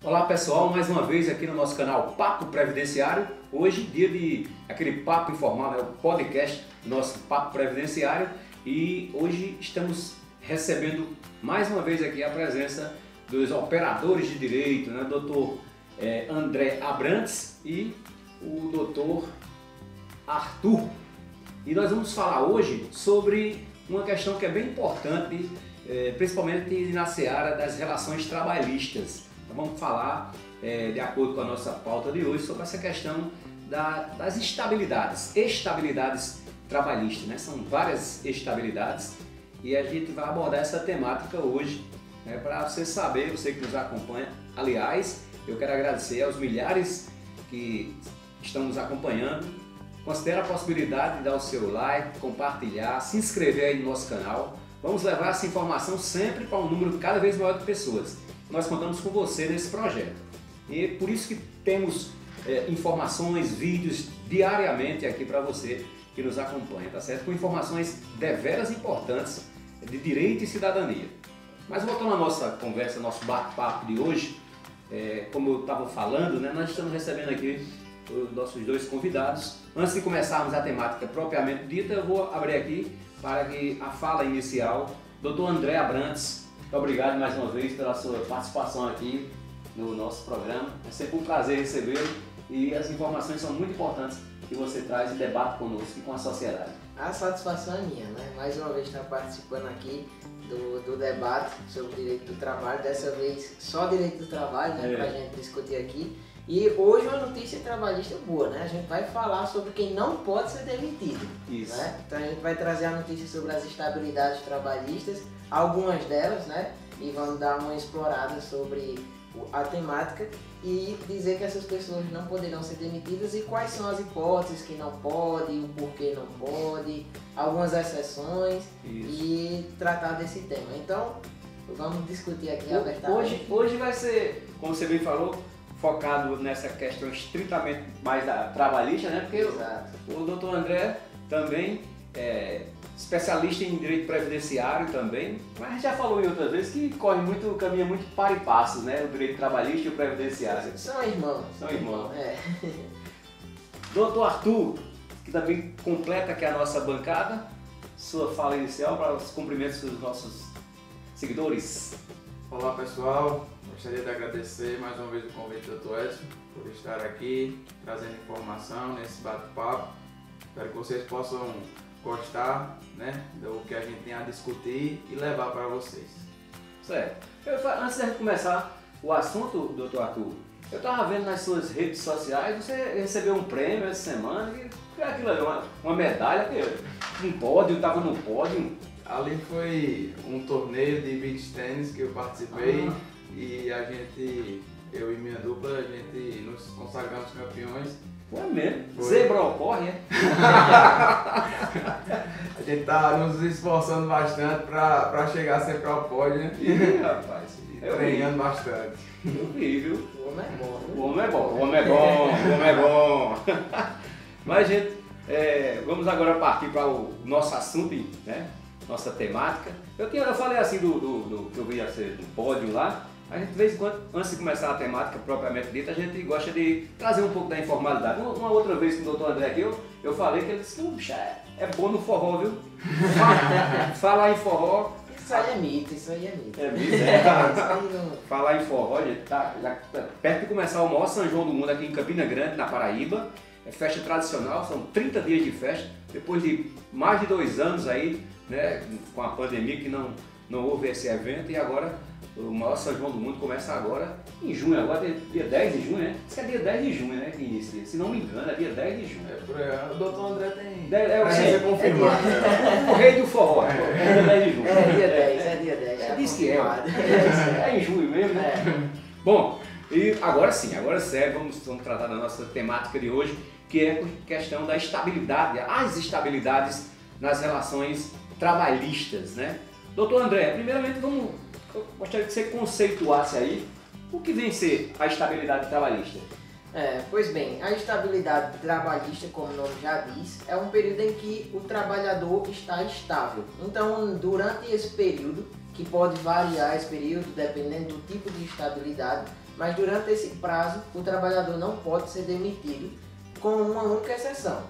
Olá pessoal, mais uma vez aqui no nosso canal Papo Previdenciário. Hoje, dia de aquele papo informal, o podcast do nosso Papo Previdenciário. E hoje estamos recebendo mais uma vez aqui a presença dos operadores de direito, né? Dr. André Abrantes e o Dr. Arthur. E nós vamos falar hoje sobre uma questão que é bem importante, principalmente na seara das relações trabalhistas. Então vamos falar, de acordo com a nossa pauta de hoje, sobre essa questão das estabilidades trabalhistas, né? São várias estabilidades e a gente vai abordar essa temática hoje, né, para você saber, você que nos acompanha. Aliás, eu quero agradecer aos milhares que estão nos acompanhando. Considere a possibilidade de dar o seu like, compartilhar, se inscrever aí no nosso canal. Vamos levar essa informação sempre para um número cada vez maior de pessoas. Nós contamos com você nesse projeto. E por isso que temos informações, vídeos diariamente aqui para você que nos acompanha, tá certo? Com informações deveras importantes de direito e cidadania. Mas voltando à nossa conversa, nosso bate-papo de hoje, como eu estava falando, né, nós estamos recebendo aqui os nossos dois convidados. Antes de começarmos a temática propriamente dita, eu vou abrir aqui para que a fala inicial, Dr. André Abrantes. Muito obrigado mais uma vez pela sua participação aqui no nosso programa. É sempre um prazer recebê-lo e as informações são muito importantes que você traz e debate conosco e com a sociedade. A satisfação é minha, né? Mais uma vez estar participando aqui do debate sobre o direito do trabalho, dessa vez só direito do trabalho, né? Para a gente discutir aqui. E hoje uma notícia trabalhista boa, né? A gente vai falar sobre quem não pode ser demitido. Isso. Né? Então a gente vai trazer a notícia sobre as estabilidades trabalhistas, algumas delas, né? E vamos dar uma explorada sobre a temática e dizer que essas pessoas não poderão ser demitidas e quais são as hipóteses que não pode, o porquê não pode, algumas exceções. Isso. E tratar desse tema. Então vamos discutir aqui abertamente. Hoje vai ser, como você bem falou, focado nessa questão estritamente mais da trabalhista, né? Porque o Dr. André também é especialista em direito previdenciário também, mas a gente já falou em outras vezes que caminha muito par e passos, né? O direito trabalhista e o previdenciário. São irmãos. São irmãos. Dr. Arthur, que também completa aqui a nossa bancada, sua fala inicial para os cumprimentos dos nossos seguidores. Olá pessoal, gostaria de agradecer mais uma vez o convite do Dr. Edson por estar aqui trazendo informação nesse bate-papo. Espero que vocês possam gostar, né, do que a gente tem a discutir e levar para vocês. Certo. Antes de começar o assunto, Dr. Arthur, eu estava vendo nas suas redes sociais, você recebeu um prêmio essa semana, que aquilo ali, uma medalha, um pódio, estava no pódio. Ali foi um torneio de beach tennis que eu participei e eu e minha dupla, a gente nos consagramos campeões. Foi mesmo? Zebra ocorre, é? A gente tá nos esforçando bastante para chegar sempre ao pódio, né? Rapaz, treinando bastante. Eu vi, viu? O homem é bom, né? O homem é bom, o homem é bom, o homem é bom. Mas, gente, vamos agora partir para o nosso assunto, né? Nossa temática. Eu falei assim do que eu ia ser do pódio lá. A gente, de vez em quando, antes de começar a temática propriamente dita, a gente gosta de trazer um pouco da informalidade. Uma outra vez com o Dr. André aqui, eu falei que ele disse que é bom no forró, viu? Falar em forró. Isso aí é mito, isso aí é mito. É mito, Falar em forró, gente, tá perto de começar o maior São João do mundo aqui em Campina Grande, na Paraíba. É festa tradicional, são 30 dias de festa, depois de mais de 2 anos aí, né, com a pandemia que não houve esse evento, e agora o maior São João do mundo começa agora em junho, agora dia 10 de junho, né? Isso é dia 10 de junho, né, que inicia, se não me engano, é dia 10 de junho. O Dr. André tem... Você confirmar. O rei do forró, é dia 10 de junho. É dia 10, é dia 10. Você disse que é em junho mesmo, né? Bom, e agora sim, agora sério, vamos tratar da nossa temática de hoje, que é a questão da estabilidade, as estabilidades nas relações trabalhistas, né? Doutor André, primeiramente eu gostaria que você conceituasse aí o que vem ser a estabilidade trabalhista. Pois bem, a estabilidade trabalhista, como o nome já diz, é um período em que o trabalhador está estável. Então, durante esse período, que pode variar esse período dependendo do tipo de estabilidade, mas durante esse prazo o trabalhador não pode ser demitido, com uma única exceção,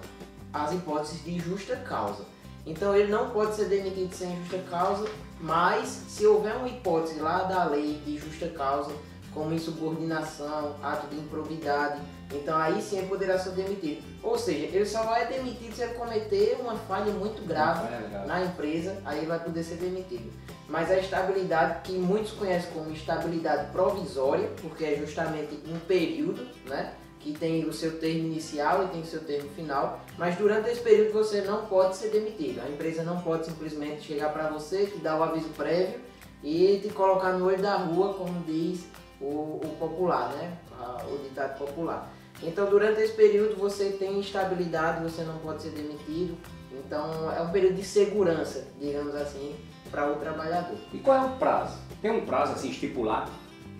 as hipóteses de justa causa. Então ele não pode ser demitido sem justa causa, mas se houver uma hipótese lá da lei de justa causa, como insubordinação, ato de improbidade, então aí sim ele poderá ser demitido. Ou seja, ele só vai demitido se ele cometer uma falha muito grave na empresa, aí ele vai poder ser demitido. Mas a estabilidade, que muitos conhecem como estabilidade provisória, porque é justamente um período, né, que tem o seu termo inicial e tem o seu termo final, mas durante esse período você não pode ser demitido. A empresa não pode simplesmente chegar para você, te dar o aviso prévio e te colocar no olho da rua, como diz o popular, né, o ditado popular. Então durante esse período você tem estabilidade, você não pode ser demitido, então é um período de segurança, digamos assim, para o trabalhador. E qual é o prazo? Tem um prazo assim estipulado?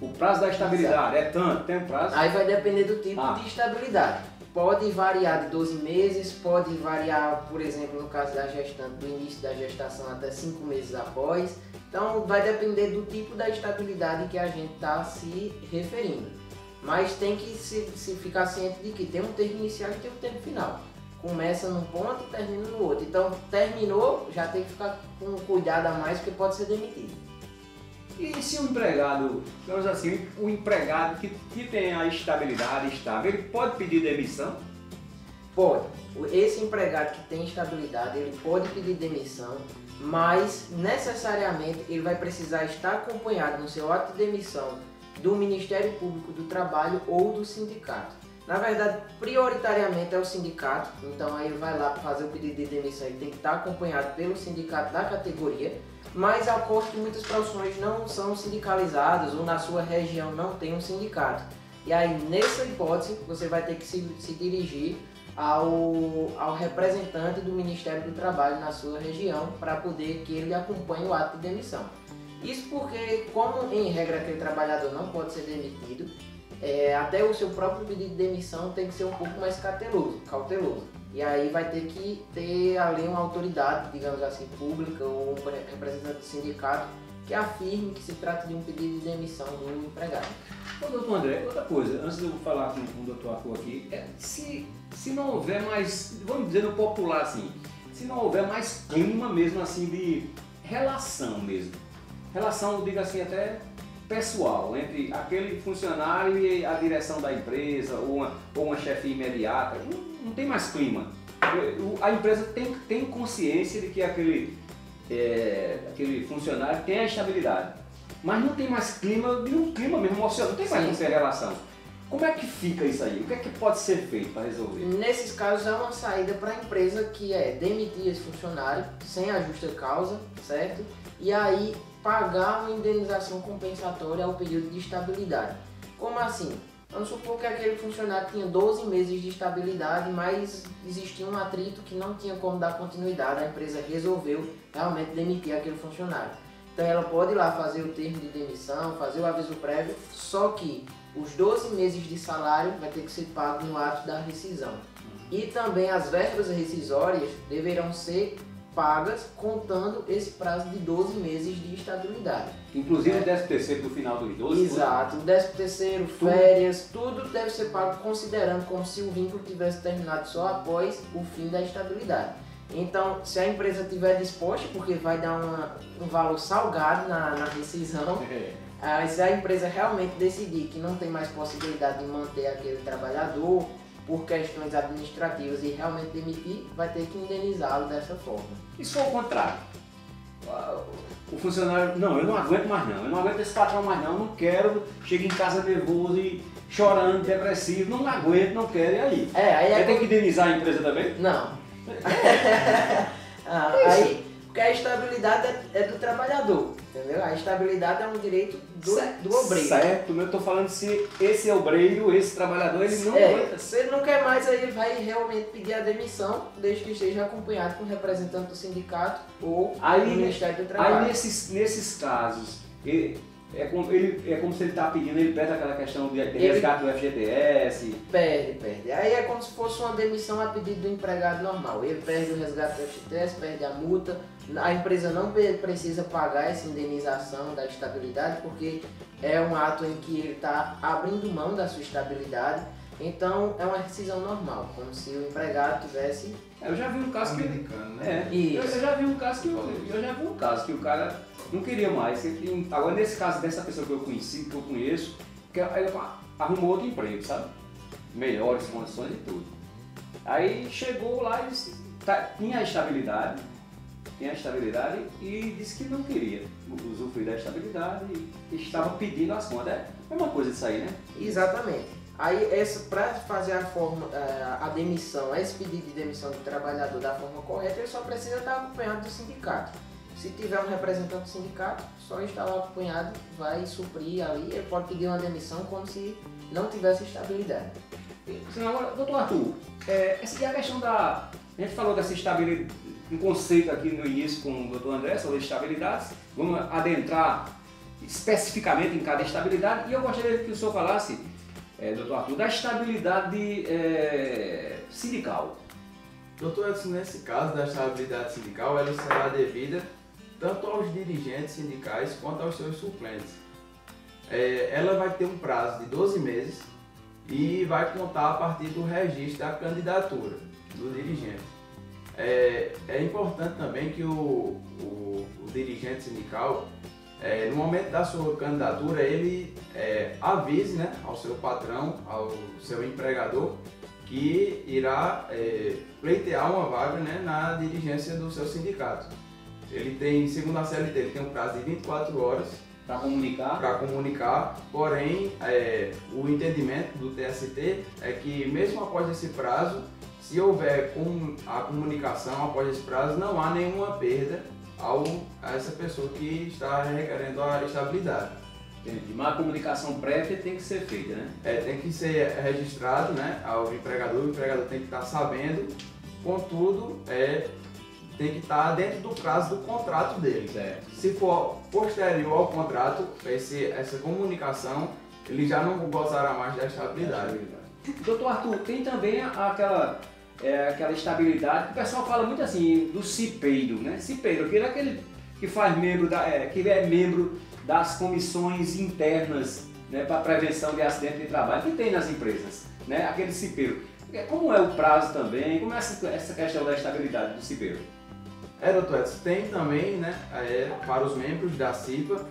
O prazo da estabilidade é tanto, tem um prazo? Aí vai depender do tipo de estabilidade. Pode variar de 12 meses, pode variar, por exemplo, no caso da gestante, do início da gestação até 5 meses após. Então vai depender do tipo da estabilidade que a gente está se referindo. Mas tem que se ficar ciente de que tem um termo inicial e tem um termo final. Começa num ponto e termina no outro. Então terminou, já tem que ficar com cuidado a mais porque pode ser demitido. E se o empregado, digamos assim, o empregado que tem a estabilidade estável, ele pode pedir demissão? Pode. Esse empregado que tem estabilidade, ele pode pedir demissão, mas necessariamente ele vai precisar estar acompanhado no seu ato de demissão do Ministério Público do Trabalho ou do sindicato. Na verdade, prioritariamente é o sindicato, então aí ele vai lá para fazer o pedido de demissão, ele tem que estar acompanhado pelo sindicato da categoria, mas ocorre que muitas profissões não são sindicalizadas ou na sua região não tem um sindicato. E aí, nessa hipótese, você vai ter que se dirigir ao representante do Ministério do Trabalho na sua região para poder que ele acompanhe o ato de demissão. Isso porque, como em regra aquele trabalhador não pode ser demitido, até o seu próprio pedido de demissão tem que ser um pouco mais cauteloso. E aí vai ter que ter ali uma autoridade, digamos assim, pública ou um representante do sindicato que afirme que se trata de um pedido de demissão do empregado. Ô, doutor André, outra coisa, antes de eu falar com o doutor Arthur aqui, se não houver mais, vamos dizer no popular assim, se não houver mais clima mesmo assim de relação mesmo, relação, diga assim, até pessoal, entre aquele funcionário e a direção da empresa ou uma chefia imediata, não tem mais clima. A empresa tem consciência de que aquele funcionário tem a estabilidade, mas não tem mais clima, de um clima mesmo emocional, não tem mais essa relação. Como é que fica isso aí? O que é que pode ser feito para resolver? Nesses casos é uma saída para a empresa que é demitir esse funcionário sem a justa causa, certo? E aí pagar uma indenização compensatória ao período de estabilidade. Como assim? Vamos supor que aquele funcionário tinha 12 meses de estabilidade, mas existia um atrito que não tinha como dar continuidade, a empresa resolveu realmente demitir aquele funcionário. Então ela pode ir lá fazer o termo de demissão, fazer o aviso prévio, só que os 12 meses de salário vai ter que ser pago no ato da rescisão. E também as verbas rescisórias deverão ser pagas contando esse prazo de 12 meses de estabilidade. Inclusive o 13º do final dos 12? Exato, o 13º, férias, tudo deve ser pago considerando como se o vínculo tivesse terminado só após o fim da estabilidade. Então, se a empresa estiver disposta, porque vai dar um valor salgado na rescisão, se a empresa realmente decidir que não tem mais possibilidade de manter aquele trabalhador por questões administrativas e realmente demitir, vai ter que indenizá-lo dessa forma. E se for o contrário? O funcionário, não, eu não aguento mais não, eu não aguento esse patrão mais não quero, chego em casa nervoso e chorando, depressivo, não aguento, não quero, e aí? Aí tem que indenizar a empresa também? Não. Aí, porque a estabilidade é do trabalhador, entendeu? A estabilidade é um direito do obreiro. Certo, eu estou falando se esse obreiro, esse trabalhador, ele não aguenta. Se ele não quer mais, aí ele vai realmente pedir a demissão, desde que esteja acompanhado com o representante do sindicato ou do Ministério do Trabalho. Aí nesses casos, é como se ele está pedindo, ele perde aquela questão de resgate do FGTS. Perde. Aí é como se fosse uma demissão a pedido do empregado normal. Ele perde o resgate do FGTS, perde a multa. A empresa não precisa pagar essa indenização da estabilidade, porque é um ato em que ele está abrindo mão da sua estabilidade. Então é uma rescisão normal, como se o empregado tivesse... Eu já vi um caso que... Americano, né? Eu já vi um caso que o cara não queria mais. Agora nesse caso dessa pessoa que eu conheci, que eu conheço, que ele arrumou outro emprego, sabe? Melhores condições e tudo. Aí chegou lá e tinha a estabilidade e disse que não queria usufruir da estabilidade e estava pedindo as contas. É a mesma coisa disso aí, né? Exatamente. Aí, para fazer a demissão, esse pedido de demissão do trabalhador da forma correta, ele só precisa estar acompanhado do sindicato. Se tiver um representante do sindicato, só estar lá acompanhado vai suprir ali, ele pode pedir uma demissão como se não tivesse estabilidade. Agora, doutor Arthur, essa é a questão da... A gente falou dessa estabilidade, um conceito aqui no início com o doutor André sobre estabilidades. Vamos adentrar especificamente em cada estabilidade e eu gostaria que o senhor falasse, doutor Arthur, da estabilidade sindical. Doutor Edson, nesse caso da estabilidade sindical, ela será devida tanto aos dirigentes sindicais quanto aos seus suplentes. Ela vai ter um prazo de 12 meses e vai contar a partir do registro da candidatura do dirigente. É importante também que o dirigente sindical, no momento da sua candidatura, ele avise, né, ao seu patrão, ao seu empregador, que irá pleitear uma vaga, né, na dirigência do seu sindicato. Ele tem, segundo a CLT, ele tem um prazo de 24 horas para comunicar, porém o entendimento do TST é que mesmo após esse prazo, se houver a comunicação após esse prazo, não há nenhuma perda a essa pessoa que está requerendo a estabilidade. Entendi. Mas a comunicação prévia tem que ser feita, né? Tem que ser registrado, né, ao empregador, o empregador tem que estar sabendo, contudo, tem que estar dentro do prazo do contrato dele. Certo. Se for posterior ao contrato, essa comunicação, ele já não gozará mais da estabilidade. Doutor Arthur, tem também aquela estabilidade que o pessoal fala muito assim, do cipeiro, né? Cipeiro, que é aquele que faz que é membro das comissões internas, né, para prevenção de acidente de trabalho, que tem nas empresas, né? Aquele cipeiro. Como é o prazo também? Como é essa questão da estabilidade do cipeiro? Doutor Edson, tem também, né, para os membros da CIPA,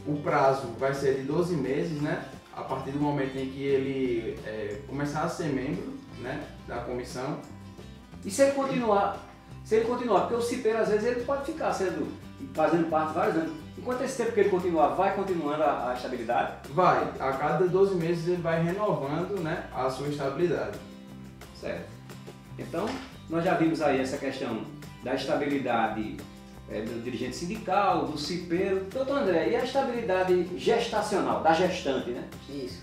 o prazo vai ser de 12 meses, né? A partir do momento em que ele começar a ser membro, né, da comissão. E se ele continuar, porque o cipeiro às vezes ele pode ficar fazendo parte vários anos. Enquanto esse tempo que ele continuar, vai continuando a estabilidade? Vai, a cada 12 meses ele vai renovando, né, a sua estabilidade. Certo. Então, nós já vimos aí essa questão da estabilidade do dirigente sindical, do cipeiro. Doutor André, e a estabilidade gestacional, da gestante, né? Isso.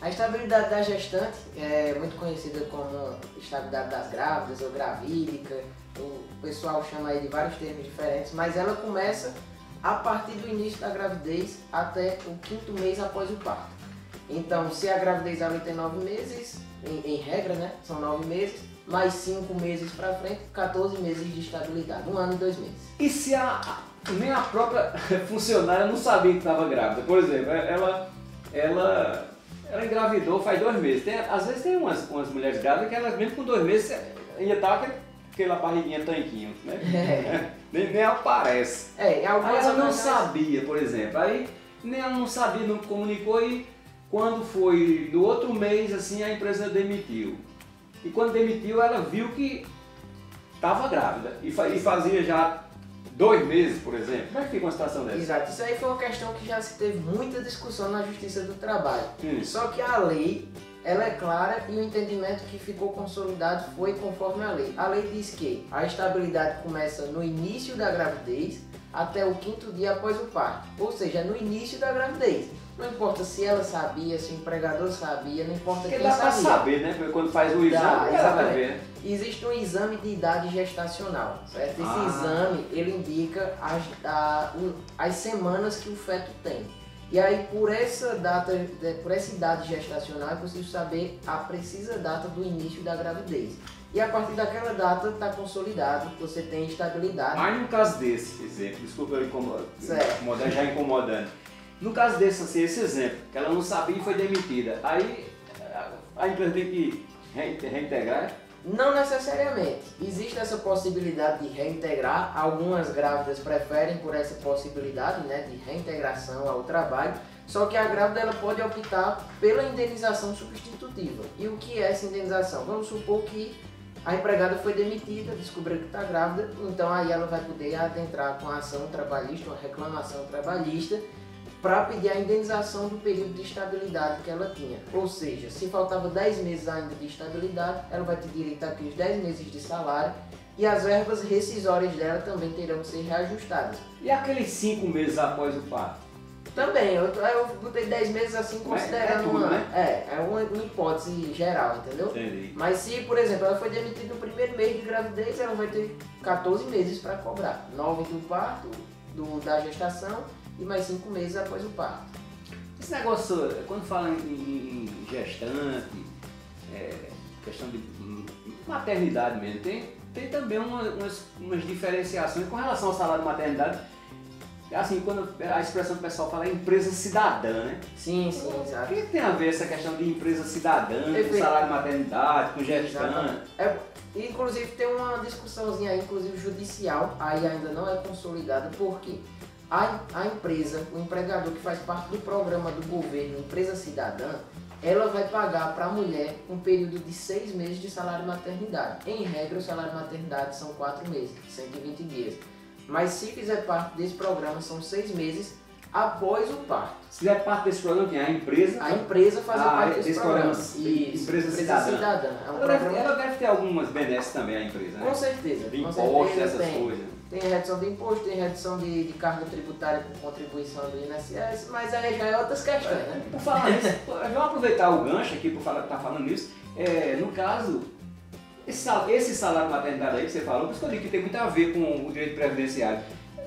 A estabilidade da gestante é muito conhecida como estabilidade das grávidas ou gravídica. O pessoal chama aí de vários termos diferentes, mas ela começa a partir do início da gravidez até o 5º mês após o parto. Então, se a gravidez ali tem 9 meses, em regra, né? São 9 meses, mais 5 meses para frente, 14 meses de estabilidade, 1 ano e 2 meses. E se nem a própria funcionária não sabia que estava grávida? Por exemplo, ela engravidou faz 2 meses. Às vezes tem umas mulheres grávidas que elas mesmo com 2 meses ainda tá aquela barriguinha tanquinho, né? Nem aparece. Aí ela não sabia, por exemplo. Aí nem ela não sabia, não comunicou e quando foi no outro mês, assim, a empresa demitiu. E quando demitiu, ela viu que estava grávida e fazia já 2 meses, por exemplo. Como é que fica uma situação dessa? Exato, isso aí foi uma questão que já se teve muita discussão na Justiça do Trabalho. Só que a lei, ela é clara e o entendimento que ficou consolidado foi conforme a lei. A lei diz que a estabilidade começa no início da gravidez até o 5º dia após o parto, ou seja, no início da gravidez. Não importa se ela sabia, se o empregador sabia, não importa Porque quem dá pra sabia. saber, né? Porque quando faz o exame, ela vai ver, né? Existe um exame de idade gestacional, certo? Esse exame, ele indica as semanas que o feto tem. E aí, por essa idade gestacional, é possível saber a precisa data do início da gravidez. E a partir daquela data está consolidado, você tem estabilidade. Mas no caso desse exemplo, desculpa eu incomodar, já incomodando. No caso desse, assim, esse exemplo, que ela não sabia e foi demitida, aí a empresa tem que reintegrar? Não necessariamente. Existe essa possibilidade de reintegrar. Algumas grávidas preferem por essa possibilidade, né, de reintegração ao trabalho. Só que a grávida ela pode optar pela indenização substitutiva. E o que é essa indenização? Vamos supor que a empregada foi demitida, descobriu que está grávida, então aí ela vai poder adentrar com a ação trabalhista, uma reclamação trabalhista, para pedir a indenização do período de estabilidade que ela tinha. Ou seja, se faltava 10 meses ainda de estabilidade, ela vai ter direito àqueles 10 meses de salário e as verbas rescisórias dela também terão que ser reajustadas. E aqueles 5 meses após o parto? Também, eu botei 10 meses assim considerando tudo, né? É uma hipótese geral, entendeu? Entendi. Mas se, por exemplo, ela foi demitida no primeiro mês de gravidez, ela vai ter 14 meses para cobrar. 9 do parto, da gestação e mais 5 meses após o parto. Esse negócio, quando fala em gestante, questão de maternidade mesmo, tem também umas diferenciações com relação ao salário de maternidade. Assim, quando a expressão que o pessoal fala é empresa cidadã, né? Sim, exato. O que tem a ver essa questão de empresa cidadã, com salário de maternidade, com gestante? Inclusive tem uma discussãozinha aí, inclusive judicial, aí ainda não é consolidada, porque a empresa, o empregador que faz parte do programa do governo, empresa cidadã, ela vai pagar para a mulher um período de 6 meses de salário de maternidade. Em regra, o salário de maternidade são 4 meses, 120 dias. Mas se fizer parte desse programa, são 6 meses após o parto. Se fizer parte desse programa, quem é a empresa? A empresa faz parte desse programa. Empresa cidadã. É um ela deve ter algumas benesses também, a empresa, né? Com certeza. De impostos, essas coisas. Tem redução de imposto, tem redução de carga tributária com contribuição do INSS, mas aí já é outras questões, né? Por falar nisso, vamos aproveitar o gancho aqui por estar falando nisso. No caso, esse salário de maternidade aí que você falou, por isso que eu digo que tem muito a ver com o direito previdenciário.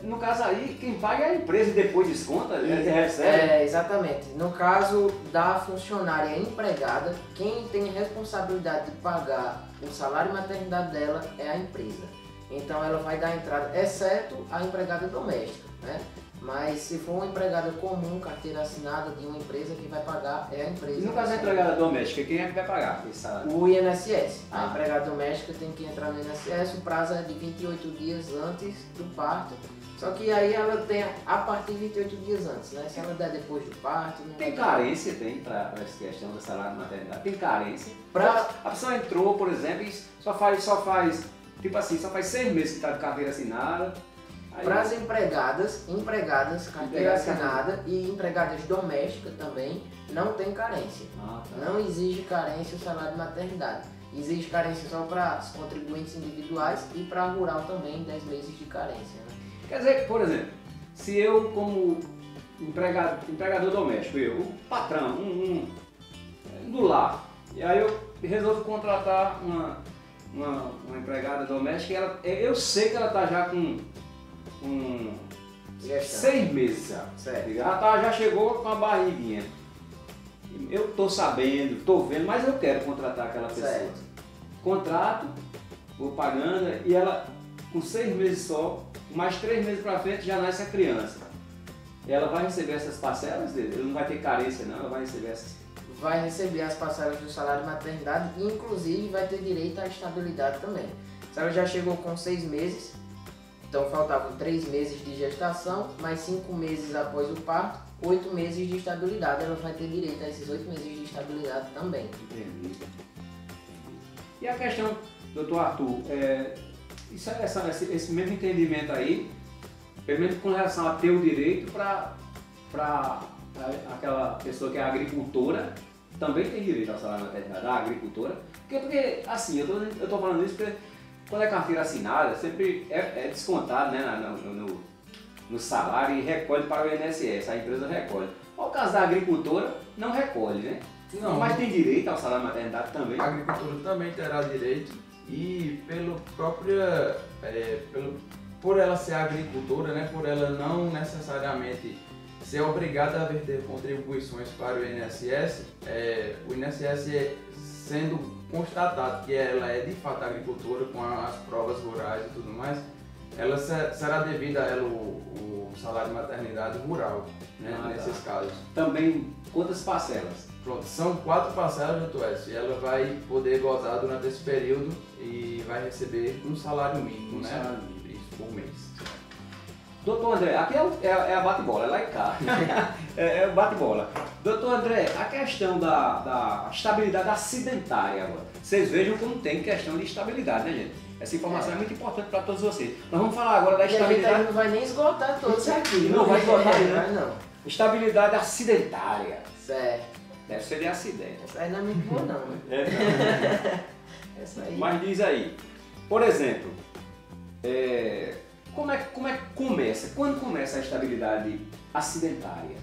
No caso aí, quem paga é a empresa e depois desconta, recebe. Exatamente. No caso da funcionária empregada, quem tem responsabilidade de pagar o salário de maternidade dela é a empresa. Então ela vai dar entrada, exceto a empregada doméstica, né? Mas se for uma empregada comum, carteira assinada de uma empresa, que vai pagar é a empresa. E no caso da empregada doméstica, quem é que vai pagar esse salário? O INSS. A empregada doméstica tem que entrar no INSS, o prazo é de 28 dias antes do parto. Só que aí ela tem a partir de 28 dias antes, né? Se ela der depois do parto... Não tem carência, tem, para essa questão do salário de maternidade? Tem carência? A pessoa entrou, por exemplo, e só faz, tipo assim, só faz 6 meses que está de carteira assinada. Para as empregadas, carteira assinada e empregadas domésticas também, não tem carência. Tá. Não exige carência o salário de maternidade. Exige carência só para os contribuintes individuais e para a rural também, 10 meses de carência. Né? Quer dizer, por exemplo, se eu como empregador doméstico, o patrão, do lar, e aí eu resolvo contratar uma empregada doméstica, eu sei que ela está já com 6 meses já. Certo. Ela já chegou com a barriguinha. Eu estou sabendo, estou vendo, mas eu quero contratar aquela pessoa. Certo. Contrato, vou pagando e ela com 6 meses só, mais 3 meses para frente já nasce a criança. Ela vai receber essas parcelas dele? Ele não vai ter carência não, ela vai receber essas. Vai receber as parcelas do salário de maternidade e inclusive vai ter direito à estabilidade também. Se ela já chegou com 6 meses, então faltavam 3 meses de gestação, mais 5 meses após o parto, 8 meses de estabilidade. Ela vai ter direito a esses 8 meses de estabilidade também. Entendi. E a questão, doutor Arthur, esse mesmo entendimento aí, pelo menos com relação a ter o direito para aquela pessoa que é agricultora, também tem direito ao salário de maternidade, a agricultora. Porque assim, eu estou falando isso porque quando é carteira assinada, sempre é descontado, né, no salário e recolhe para o INSS, a empresa recolhe. Ao caso da agricultora, não recolhe, né? Não. Mas tem direito ao salário maternidade também. A agricultura também terá direito e por ela ser agricultora, né, por ela não necessariamente ser obrigada a verter contribuições para o INSS, o INSS sendo constatado que ela é de fato agricultora com as provas rurais e tudo mais, ela será devida a ela o salário de maternidade rural, né, nesses casos. Também quantas parcelas? Pronto, são 4 parcelas, doutor Edson, e ela vai poder gozar durante esse período e vai receber um salário mínimo, né? Salário mínimo. Isso, por mês. Doutor André, aqui é a bate-bola, é lá e cá. é o bate-bola. Doutor André, a questão da estabilidade acidentária agora. Vocês vejam como tem questão de estabilidade, né, gente? Essa informação é muito importante para todos vocês. Nós vamos falar agora da E a gente estabilidade. não vai nem esgotar todos aqui. Não vai esgotar, não. né? Vai não. Estabilidade acidentária. Certo. Deve ser de acidente. Essa aí não é muito boa não, né? Essa aí. Mas diz aí, por exemplo, como é que começa? Quando começa a estabilidade acidentária?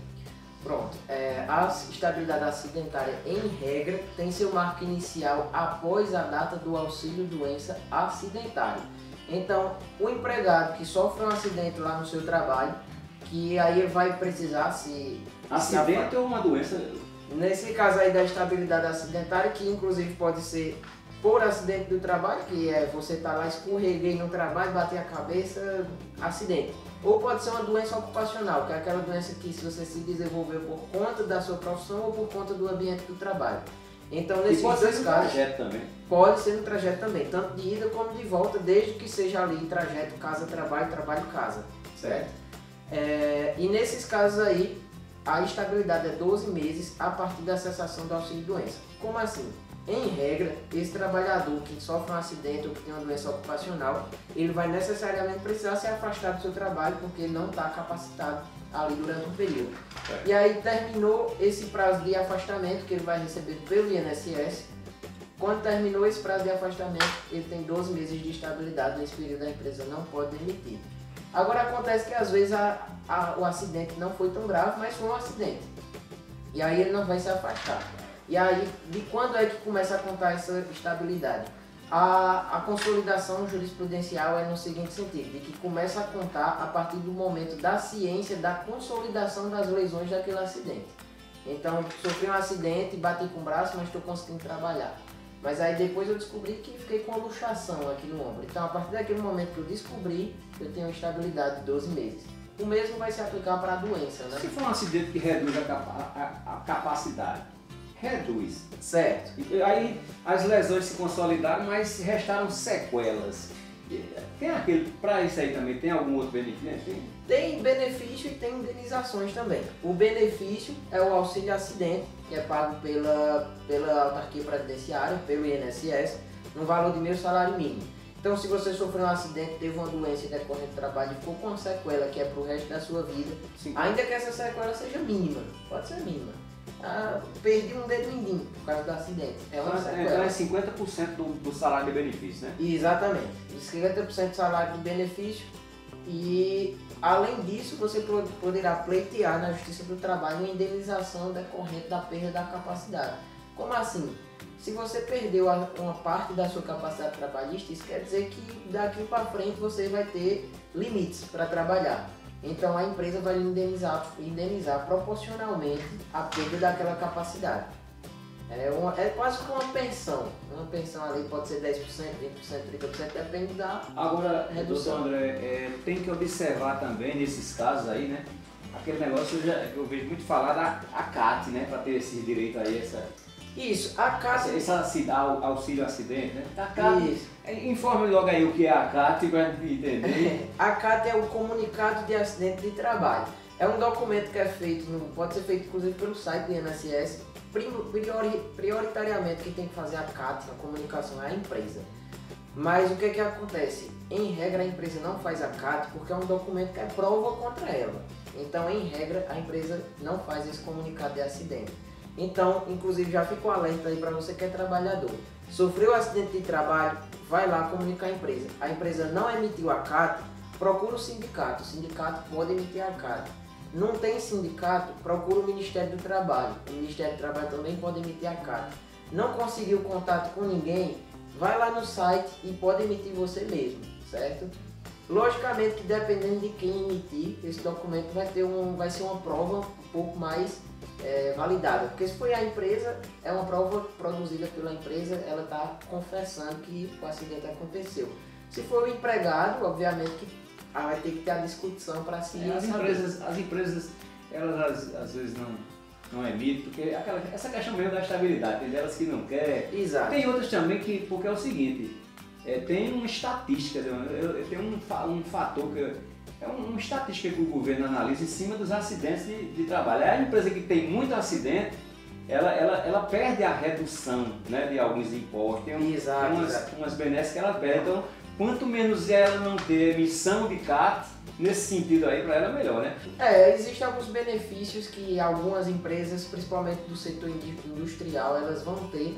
Pronto. A estabilidade acidentária, em regra, tem seu marco inicial após a data do auxílio-doença acidentário. Então, o empregado que sofre um acidente lá no seu trabalho, que aí vai precisar se... Acidente ou uma doença? Nesse caso aí da estabilidade acidentária, que inclusive pode ser por acidente do trabalho, que é você estar lá, escorreguei no trabalho, bater a cabeça, acidente. Ou pode ser uma doença ocupacional, que é aquela doença que se você se desenvolveu por conta da sua profissão ou por conta do ambiente do trabalho. Então, nesses pode ser dois no casos, trajeto também. pode ser no trajeto também, tanto de ida como de volta, desde que seja ali trajeto casa-trabalho, trabalho-casa, certo? E nesses casos aí, a estabilidade é 12 meses a partir da cessação do auxílio-doença. Como assim? Em regra, esse trabalhador que sofre um acidente ou que tem uma doença ocupacional, ele vai necessariamente precisar se afastar do seu trabalho porque ele não está capacitado ali durante um período. E aí terminou esse prazo de afastamento que ele vai receber pelo INSS. Quando terminou esse prazo de afastamento, ele tem 12 meses de estabilidade. Nesse período a empresa não pode demitir. Agora acontece que às vezes o acidente não foi tão grave, mas foi um acidente. E aí ele não vai se afastar. E aí, de quando é que começa a contar essa estabilidade? A consolidação jurisprudencial é no seguinte sentido, de que começa a contar a partir do momento da ciência da consolidação das lesões daquele acidente. Então, sofri um acidente, bati com o braço, mas estou conseguindo trabalhar. Mas aí depois eu descobri que fiquei com uma luxação aqui no ombro. Então, a partir daquele momento que eu descobri, eu tenho uma estabilidade de 12 meses. O mesmo vai se aplicar para a doença, né? Se for um acidente que reduz a capacidade, reduz. Certo. E aí as lesões se consolidaram, mas restaram sequelas. Tem aquele, para isso aí também, tem algum outro benefício? Né? Tem benefício e tem indenizações também. O benefício é o auxílio acidente, que é pago pela autarquia previdenciária, pelo INSS, no valor de meio salário mínimo. Então, se você sofreu um acidente, teve uma doença decorrente do trabalho e ficou com uma sequela que é para o resto da sua vida, Sim. ainda que essa sequela seja mínima, pode ser mínima. Perdi um dedo mindinho por causa do acidente. É uma Então sequela. é 50% do salário de benefício, né? Exatamente. 50% do salário de benefício. E, além disso, você poderá pleitear na Justiça do Trabalho uma indenização decorrente da perda da capacidade. Como assim? Se você perdeu uma parte da sua capacidade trabalhista, isso quer dizer que daqui para frente você vai ter limites para trabalhar. Então a empresa vai indenizar proporcionalmente a perda daquela capacidade. É quase como uma pensão. Uma pensão ali pode ser 10%, 20%, 30%, depende da Agora, redução. doutor André, tem que observar também nesses casos aí, né? Aquele negócio eu vejo muito falar da ACAT, né? Para ter esse direito aí, Isso, a CAT... esse auxílio acidente, né? A CAT, Isso. informe logo aí o que é a CAT para entender. A CAT é o Comunicado de Acidente de Trabalho. É um documento que é feito, pode ser feito inclusive pelo site do INSS. Prioritariamente quem tem que fazer a CAT, a comunicação, é a empresa. Mas o que é que acontece? Em regra a empresa não faz a CAT porque é um documento que é prova contra ela. Então em regra a empresa não faz esse comunicado de acidente. Então, inclusive já fica o alerta aí para você que é trabalhador. Sofreu um acidente de trabalho, vai lá comunicar a empresa. A empresa não emitiu a CAT, procura o sindicato pode emitir a CAT. Não tem sindicato? Procura o Ministério do Trabalho. O Ministério do Trabalho também pode emitir a carta. Não conseguiu contato com ninguém? Vai lá no site e pode emitir você mesmo, certo? Logicamente que dependendo de quem emitir, esse documento vai ser uma prova um pouco mais validada. Porque se foi a empresa, é uma prova produzida pela empresa, ela está confessando que o acidente aconteceu. Se for o empregado, obviamente que vai ter que ter a discussão para se as empresas, elas às vezes não emitem, porque essa questão mesmo da estabilidade, tem delas que não quer. Exato. Tem outras também porque é o seguinte, tem uma estatística, tem um fator uma estatística que o governo analisa em cima dos acidentes de trabalho. A empresa que tem muito acidente, ela perde a redução, né, de alguns impostos, tem umas benesses que ela perde. Então, quanto menos ela não ter emissão de CAT, nesse sentido aí, para ela é melhor, né? Existem alguns benefícios que algumas empresas, principalmente do setor industrial, elas vão ter,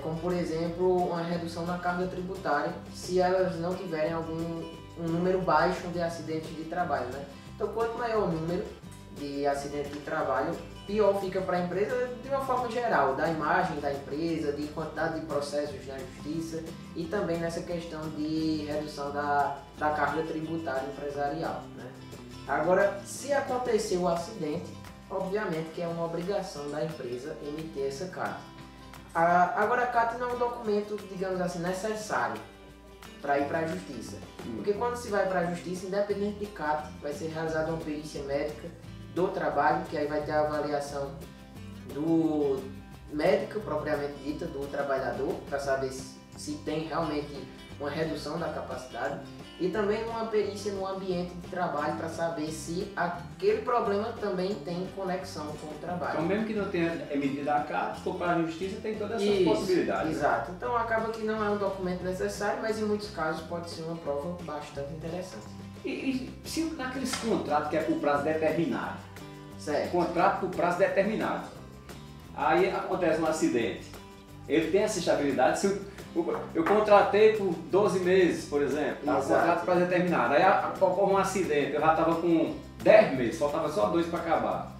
como por exemplo, uma redução na carga tributária, se elas não tiverem um número baixo de acidentes de trabalho, né? Então, quanto maior o número de acidentes de trabalho, pior fica para a empresa de uma forma geral, da imagem da empresa, de quantidade de processos na justiça e também nessa questão de redução da carga tributária empresarial, né? Agora, se acontecer o acidente, obviamente que é uma obrigação da empresa emitir essa carta. Agora, a carta não é um documento, digamos assim, necessário para ir para a justiça. Porque quando se vai para a justiça, independente de CAT, vai ser realizada uma perícia médica do trabalho, que aí vai ter a avaliação do médico propriamente dita, do trabalhador, para saber se tem realmente uma redução da capacidade, e também uma perícia no ambiente de trabalho para saber se aquele problema também tem conexão com o trabalho. Então, mesmo que não tenha emitido a carta, se for para a justiça, tem todas essas possibilidades. Exato. Então, acaba que não é um documento necessário, mas em muitos casos pode ser uma prova bastante interessante. E se naqueles contratos que é por prazo determinado, certo? Contrato por prazo determinado, aí acontece um acidente, ele tem essa estabilidade. Se eu contratei por 12 meses, por exemplo, um contrato por prazo determinado, aí ocorre um acidente, eu já estava com 10 meses, faltava só 2 para acabar.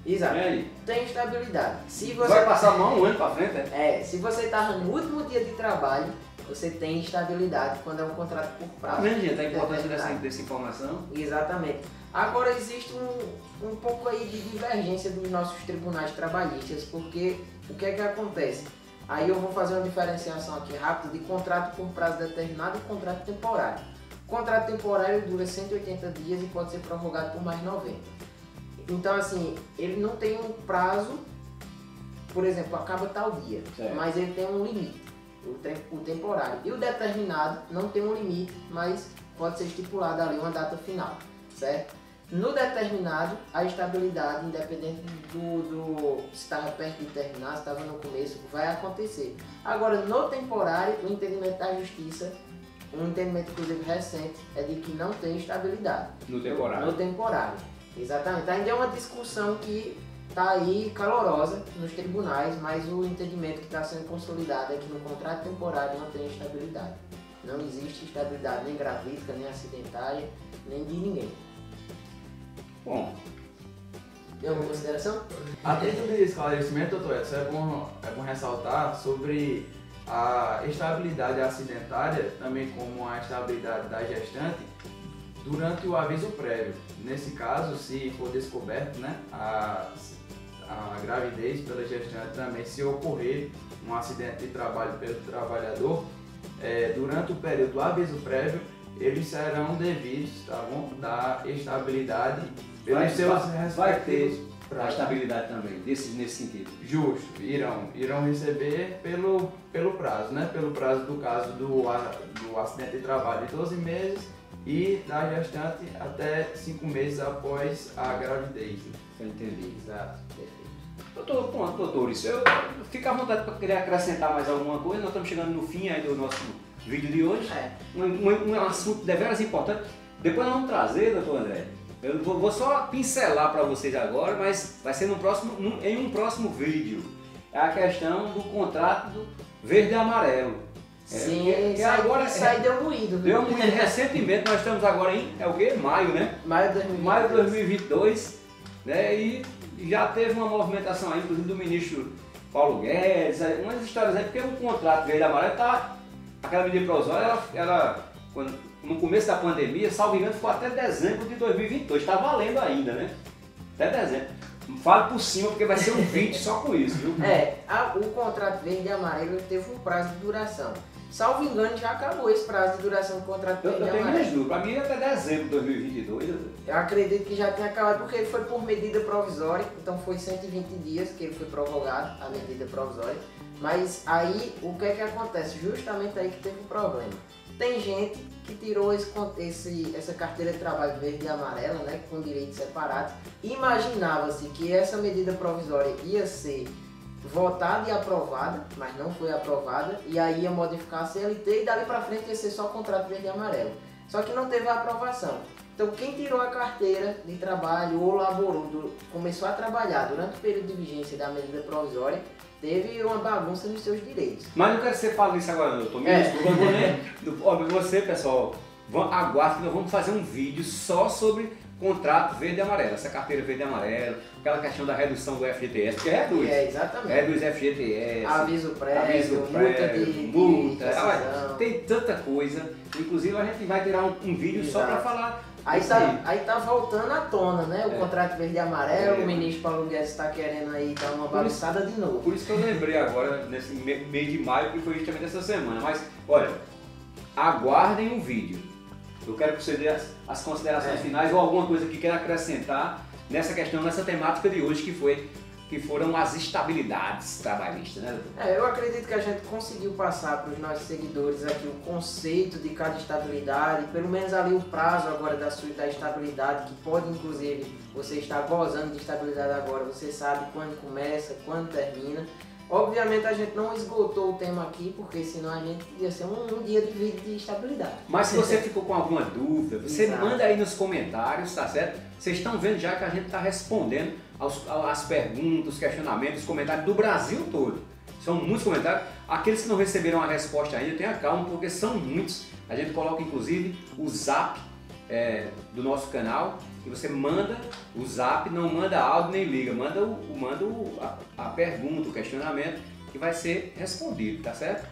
Exato. E aí? Tem estabilidade. Se você vai passar um ano para frente, se você está no último dia de trabalho, você tem estabilidade quando é um contrato por prazo. Tá vendo, gente, a importância dessa informação? Exatamente. Agora existe um pouco aí de divergência dos nossos tribunais trabalhistas, porque o que é que acontece? Aí eu vou fazer uma diferenciação aqui rápida de contrato por prazo determinado e contrato temporário. O contrato temporário dura 180 dias e pode ser prorrogado por mais 90. Então, assim, ele não tem um prazo, por exemplo, acaba tal dia, certo, mas ele tem um limite, o temporário. E o determinado não tem um limite, mas pode ser estipulado ali uma data final, certo? No determinado, a estabilidade, independente se estava perto de terminar, se estava no começo, vai acontecer. Agora, no temporário, o entendimento da justiça, um entendimento inclusive recente, é de que não tem estabilidade. No temporário. No temporário, exatamente. Ainda é uma discussão que está aí calorosa nos tribunais, mas o entendimento que está sendo consolidado é que no contrato temporário não tem estabilidade. Não existe estabilidade nem gravídica, nem acidentária, nem de ninguém. Bom, tem alguma consideração? A título de esclarecimento, doutor Edson, é bom ressaltar sobre a estabilidade acidentária, também como a estabilidade da gestante, durante o aviso prévio. Nesse caso, se for descoberto, né, a gravidez pela gestante, também se ocorrer um acidente de trabalho pelo trabalhador, durante o período do aviso prévio, eles serão devidos, tá bom, da estabilidade pelos seus respectivos. Vai ter a estabilidade também, nesse sentido. Justo, irão receber pelo prazo, né? Pelo prazo do caso do acidente de trabalho de 12 meses e da gestante até 5 meses após a gravidez. Eu entendi. Exato, perfeito. Doutor, eu fico à vontade para querer acrescentar mais alguma coisa. Nós estamos chegando no fim aí do nosso vídeo de hoje. Um assunto deveras importante. Depois nós vamos trazer, doutor André. Eu vou só pincelar para vocês agora, mas vai ser em um próximo vídeo. É a questão do contrato do verde e amarelo. Sim, isso aí deu moído. Viu? Deu moído recentemente, nós estamos agora em, maio, né? Maio de 2022. né? E já teve uma movimentação aí, inclusive do ministro Paulo Guedes, umas histórias aí, porque o contrato verde e amarelo tá, aquela medida provisória, no começo da pandemia, salvo engano, ficou até dezembro de 2022, está valendo ainda, né? Até dezembro. Fale por cima, porque vai ser um vídeo só com isso, viu? O contrato verde e amarelo teve um prazo de duração. Salvo engano, já acabou esse prazo de duração do contrato verde e amarelo. Eu tenho para mim até dezembro de 2022. Eu acredito que já tenha acabado, porque ele foi por medida provisória, então foi 120 dias que ele foi prorrogado, a medida provisória. Mas aí, o que é que acontece? Justamente aí que teve um problema. Tem gente que tirou essa carteira de trabalho verde e amarela, né, com direitos separados. Imaginava-se que essa medida provisória ia ser votada e aprovada, mas não foi aprovada, e aí ia modificar a CLT e dali para frente ia ser só contrato verde e amarelo. Só que não teve a aprovação. Então quem tirou a carteira de trabalho ou laborou, começou a trabalhar durante o período de vigência da medida provisória, teve uma bagunça nos seus direitos. Mas não quero que você fale isso agora, não. Me desculpa, eu vou nem... Você, pessoal, aguarde que nós vamos fazer um vídeo só sobre contrato verde e amarelo, essa carteira verde e amarelo, aquela questão da redução do FGTS, porque reduz. Exatamente. Reduz FGTS, aviso prévio, multa, tem tanta coisa. Inclusive a gente vai tirar um vídeo só para falar. Aí tá voltando à tona, né? O contrato verde e amarelo, o ministro Paulo Guedes está querendo aí dar uma bagunçada de novo. Por isso que eu lembrei agora, nesse mês de maio, que foi justamente essa semana. Mas, olha, aguardem um vídeo. Eu quero que você dê as considerações finais ou alguma coisa que queira acrescentar nessa questão, nessa temática de hoje, que foram as estabilidades trabalhistas, né, doutor? Eu acredito que a gente conseguiu passar para os nossos seguidores aqui o conceito de cada estabilidade, pelo menos ali o prazo agora da estabilidade, que pode inclusive você estar gozando de estabilidade agora, você sabe quando começa, quando termina. Obviamente a gente não esgotou o tema aqui, porque senão a gente ia ser um dia de vídeo de estabilidade. Mas se você ficou com alguma dúvida, você manda aí nos comentários, tá certo? Vocês estão vendo já que a gente está respondendo às perguntas, questionamentos, comentários do Brasil todo. São muitos comentários. Aqueles que não receberam a resposta ainda, tenha calma, porque são muitos. A gente coloca inclusive o zap do nosso canal, e você manda o zap, não manda áudio nem liga, manda a pergunta, o questionamento, que vai ser respondido, tá certo?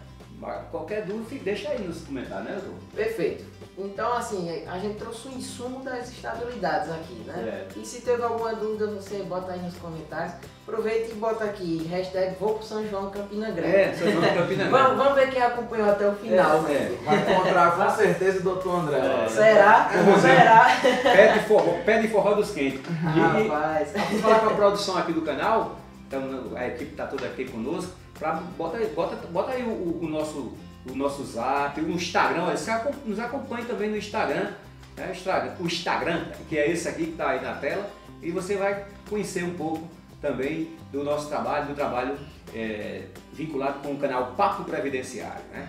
Qualquer dúvida, deixa aí nos comentários, né, doutor? Perfeito. Então, assim, a gente trouxe o insumo das estabilidades aqui, né? E se teve alguma dúvida, você bota aí nos comentários. Aproveita e bota aqui, hashtag vou pro São João Campina Grande. São João Campina Grande. Vamos ver quem acompanhou até o final. Vai encontrar com certeza o doutor André. Será? Será? Pé de forró dos quentes. Rapaz. Vamos falar com a produção aqui do canal, então a equipe está toda aqui conosco. Bota aí o nosso zap, o Instagram, você nos acompanha também no Instagram, né? O Instagram, que é esse aqui que está aí na tela, e você vai conhecer um pouco também do nosso trabalho, vinculado com o canal Papo Previdenciário, né?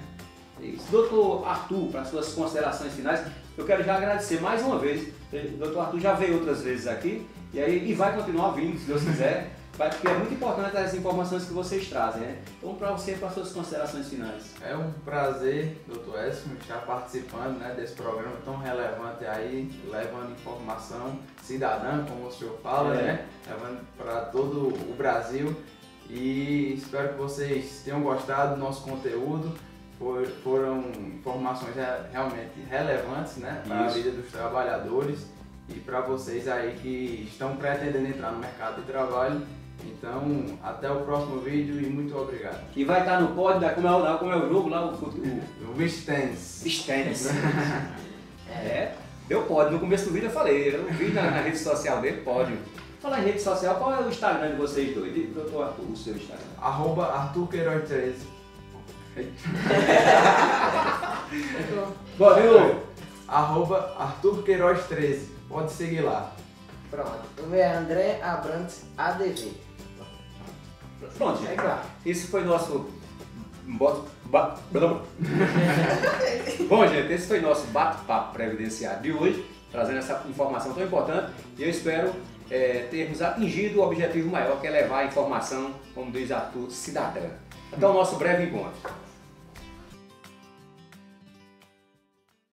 Isso. Doutor Arthur, para as suas considerações finais, eu quero já agradecer mais uma vez. O doutor Arthur já veio outras vezes aqui e vai continuar vindo, se Deus quiser. Porque é muito importante as informações que vocês trazem, né? Então, para você, para as suas considerações finais. É um prazer, doutor Edson, estar participando, né, desse programa tão relevante aí, levando informação cidadã, como o senhor fala, né? Levando para todo o Brasil. E espero que vocês tenham gostado do nosso conteúdo. Foram informações realmente relevantes, né, para a vida dos trabalhadores e para vocês aí que estão pretendendo entrar no mercado de trabalho. Então, até o próximo vídeo e muito obrigado. E vai estar no pódio, como é o jogo lá, o Beach Tennis. Deu pódio. No começo do vídeo eu falei, eu vi na rede social dele, pódio. Falar em rede social, qual é o Instagram de vocês dois? Doutor Arthur, o seu Instagram? @ArthurQueiroz13. Bom, viu? @ArthurQueiroz13. Pode seguir lá. Pronto. O meu é André Abrantes ADV. Pronto, gente. Esse foi nosso... Bom, gente, esse foi nosso bate-papo previdenciário de hoje, trazendo essa informação tão importante, e eu espero termos atingido o objetivo maior, que é levar a informação, como diz Arthur, cidadã. Até o nosso breve encontro.